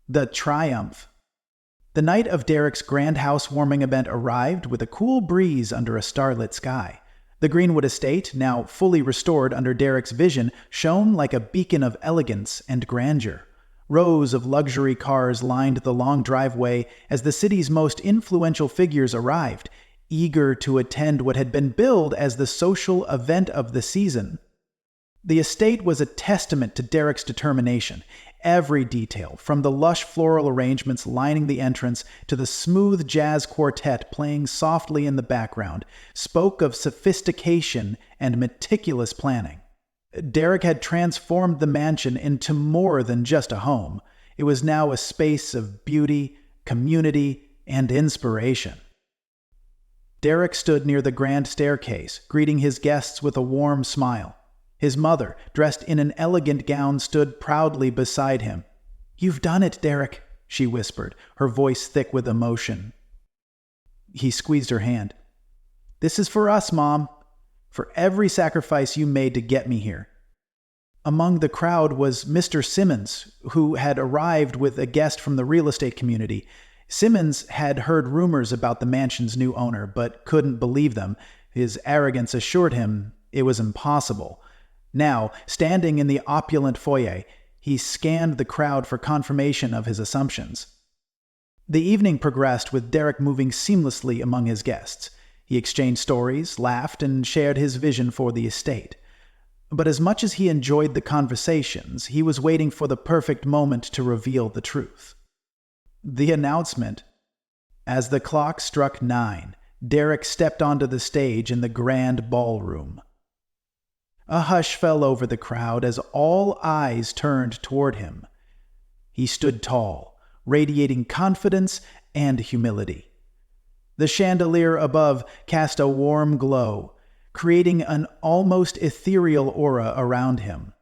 The Triumph. The night of Derek's grand housewarming event arrived with a cool breeze under a starlit sky. The Greenwood estate, now fully restored under Derek's vision, shone like a beacon of elegance and grandeur. Rows of luxury cars lined the long driveway as the city's most influential figures arrived, eager to attend what had been billed as the social event of the season. The estate was a testament to Derek's determination. Every detail, from the lush floral arrangements lining the entrance to the smooth jazz quartet playing softly in the background, spoke of sophistication and meticulous planning. Derek had transformed the mansion into more than just a home. It was now a space of beauty, community, and inspiration. Derek stood near the grand staircase, greeting his guests with a warm smile. His mother, dressed in an elegant gown, stood proudly beside him. "You've done it, Derek," she whispered, her voice thick with emotion. He squeezed her hand. "This is for us, Mom. For every sacrifice you made to get me here." Among the crowd was Mr. Simmons, who had arrived with a guest from the real estate community. Simmons had heard rumors about the mansion's new owner, but couldn't believe them. His arrogance assured him it was impossible. Now, standing in the opulent foyer, he scanned the crowd for confirmation of his assumptions. The evening progressed with Derek moving seamlessly among his guests. He exchanged stories, laughed, and shared his vision for the estate. But as much as he enjoyed the conversations, he was waiting for the perfect moment to reveal the truth. The announcement. As the clock struck 9, Derek stepped onto the stage in the grand ballroom. A hush fell over the crowd as all eyes turned toward him. He stood tall, radiating confidence and humility. The chandelier above cast a warm glow, creating an almost ethereal aura around him.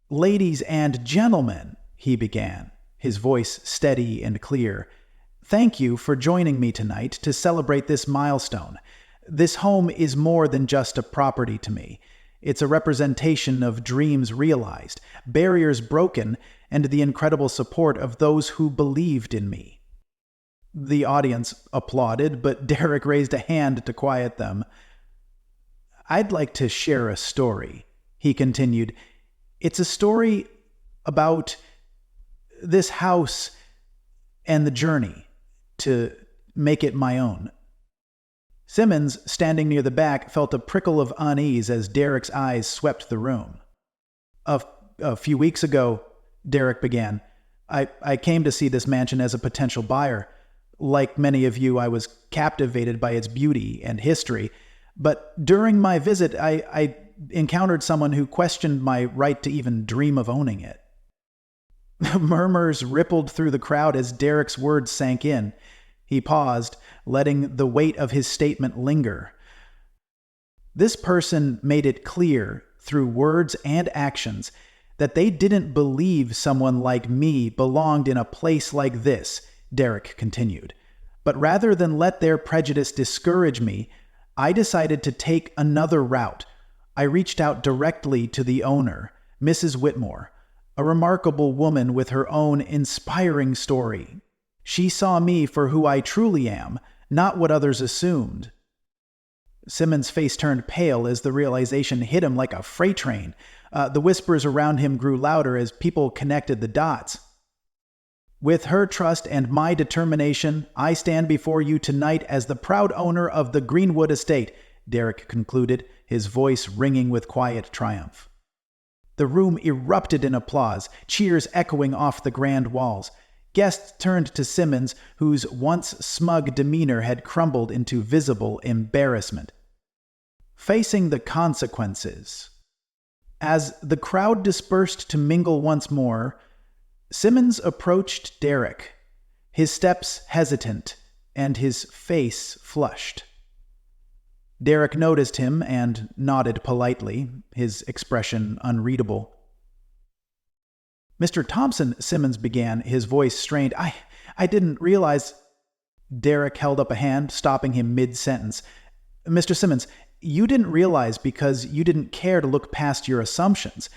"Ladies and gentlemen," he began, his voice steady and clear, "thank you for joining me tonight to celebrate this milestone. This home is more than just a property to me. It's a representation of dreams realized, barriers broken, and the incredible support of those who believed in me." The audience applauded, but Derek raised a hand to quiet them. "I'd like to share a story," he continued. "It's a story about this house and the journey to make it my own." Simmons, standing near the back, felt a prickle of unease as Derek's eyes swept the room. A few weeks ago," Derek began, I came to see this mansion as a potential buyer. Like many of you, I was captivated by its beauty and history. But during my visit, I encountered someone who questioned my right to even dream of owning it." Murmurs rippled through the crowd as Derek's words sank in. He paused, letting the weight of his statement linger. This person made it clear, through words and actions, that they didn't believe someone like me belonged in a place like this, Derek continued. But rather than let their prejudice discourage me, I decided to take another route. I reached out directly to the owner, Mrs. Whitmore, a remarkable woman with her own inspiring story. She saw me for who I truly am, not what others assumed. Simmons' face turned pale as the realization hit him like a freight train. The whispers around him grew louder as people connected the dots. "With her trust and my determination, I stand before you tonight as the proud owner of the Greenwood estate," Derek concluded, his voice ringing with quiet triumph. The room erupted in applause, cheers echoing off the grand walls. Guests turned to Simmons, whose once smug demeanor had crumbled into visible embarrassment. Facing the consequences. As the crowd dispersed to mingle once more, Simmons approached Derek, his steps hesitant and his face flushed. Derek noticed him and nodded politely, his expression unreadable. "Mr. Thompson," Simmons began, his voice strained. I didn't realize—" Derek held up a hand, stopping him mid-sentence. "Mr. Simmons, you didn't realize because you didn't care to look past your assumptions.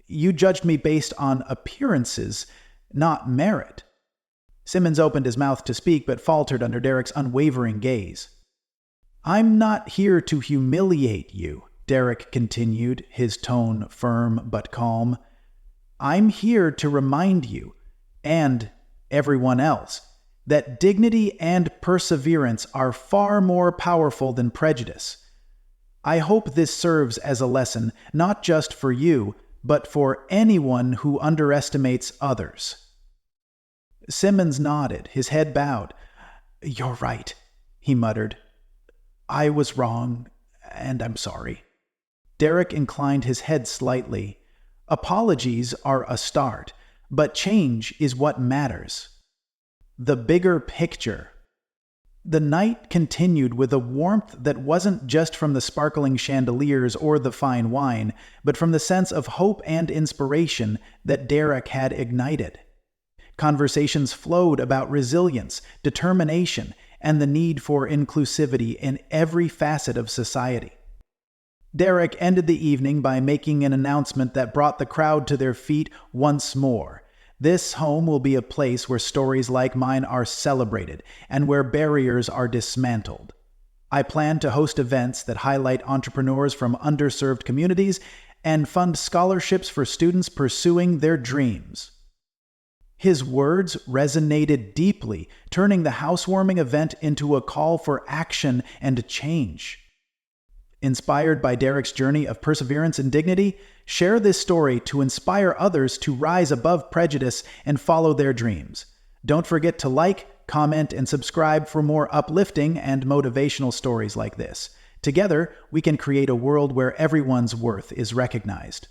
You judged me based on appearances, not merit." Simmons opened his mouth to speak but faltered under Derek's unwavering gaze. "I'm not here to humiliate you," Derek continued, his tone firm but calm. "I'm here to remind you, and everyone else, that dignity and perseverance are far more powerful than prejudice. I hope this serves as a lesson, not just for you, but for anyone who underestimates others." Simmons nodded, his head bowed. "You're right," he muttered. "I was wrong, and I'm sorry." Derek inclined his head slightly. Apologies are a start, but change is what matters. The bigger picture. The night continued with a warmth that wasn't just from the sparkling chandeliers or the fine wine, but from the sense of hope and inspiration that Derek had ignited. Conversations flowed about resilience, determination, and the need for inclusivity in every facet of society. Derek ended the evening by making an announcement that brought the crowd to their feet once more. "This home will be a place where stories like mine are celebrated and where barriers are dismantled. I plan to host events that highlight entrepreneurs from underserved communities and fund scholarships for students pursuing their dreams." His words resonated deeply, turning the housewarming event into a call for action and change. Inspired by Derek's journey of perseverance and dignity, share this story to inspire others to rise above prejudice and follow their dreams. Don't forget to like, comment, and subscribe for more uplifting and motivational stories like this. Together, we can create a world where everyone's worth is recognized.